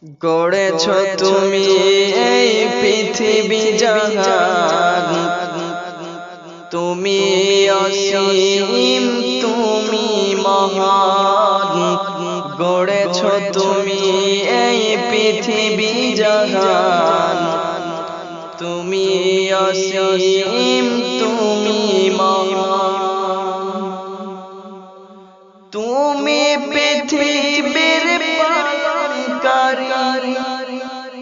গড়েছ তুমি এই পৃথিবী জাহান, তুমি অসীম তুমি মহান। গড়েছ তুমি এই পৃথিবী জাহান, তুমি অসীম তুমি মহান। তুমি পৃথিবীর পালনকারী,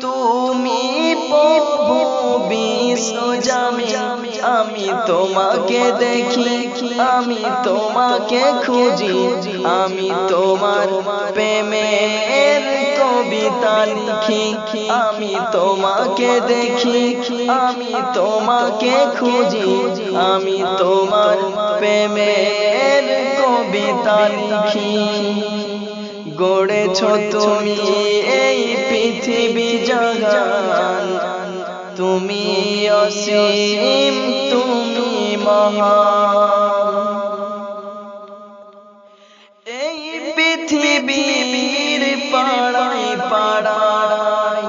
তুমি প্রভু বিশ্বজামি। আমি তোমাকে দেখি, আমি তোমাকে খুঁজি, আমি তোমার প্রেমের কবিতা লিখি। আমি তোমাকে দেখি, আমি তোমাকে খুঁজি, আমি তোমার প্রেমের কবিতা লিখি। গড়েছ তুমি এই পৃথিবী জাহান, তুমি অসীম তুমি মহান। এই পৃথিবীর পাড়ায় পাড়ায়,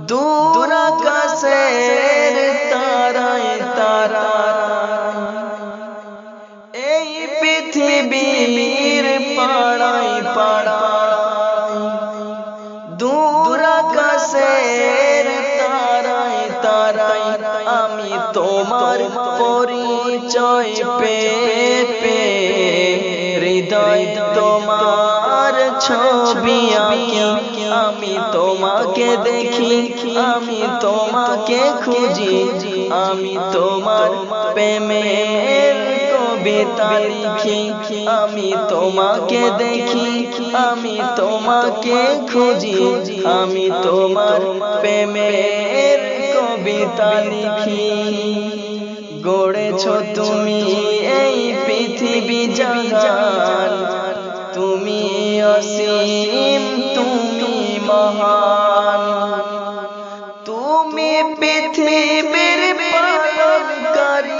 দূর আকাশের তারায় তারায়, এই পৃথিবীর পাড়ায় পাড়ায়, দূর আকাশের তারায় তারায়, আমি তোমার পরিচয় পেয়ে হৃদয় তোমার ছবি আঁকি। আমি তোমাকে দেখি, আমি তোমাকে খুঁজি, আমি তোমার প্রেমের কবিতা লিখি। আমি তোমাকে দেখি, আমি তোমাকে খুঁজি, আমি তোমার প্রেমের কবিতা লিখি। গড়েছ তুমি এই পৃথিবী জাহান, তুমি অসীম তুমি মহান। তুমি পৃথিবীর পালনকারী,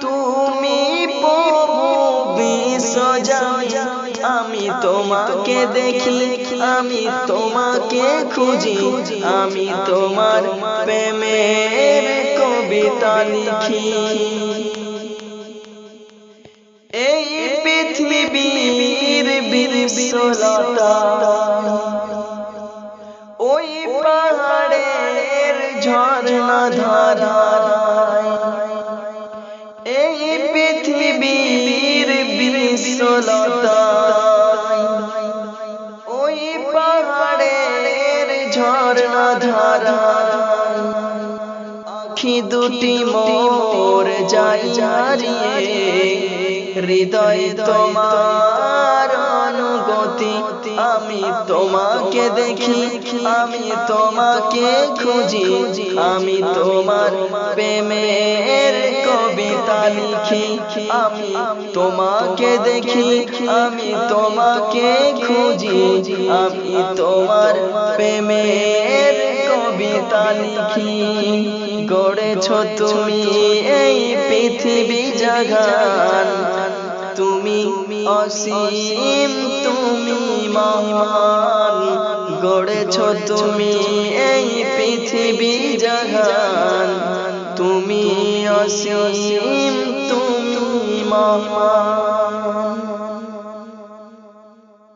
তুমি প্রভু বিশ্বজামি। আমি তোমাকে দেখি, আমি তোমাকে খুঁজি, আমি তোমার প্রেমের কবিতা লিখি। এই পৃথিবীর বিশ্বলতা, ওই পাহাড়ের ঝর্ণা ধারায়, এই পৃথিবীর বিশ্বলতা, ওই পাহাড়ের ঝর্ণা ধারায়, আখি দুটি মোর যাই হারিয়ে, হৃদয় তোমার অনুগতি। আমি তোমাকে দেখি, আমি তোমাকে খুঁজি, আমি তোমার প্রেমের কবিতা লিখি। আমি তোমাকে দেখি, আমি তোমাকে খুঁজি, আমি তোমার প্রেমের কবিতা লিখি। গড়েছ তুমি এই পৃথিবী জাহান, তুমি অসীম তুমি মহান। গড়েছ তুমি এই পৃথিবী জাহান, তুমি অসীম তুমি মহান।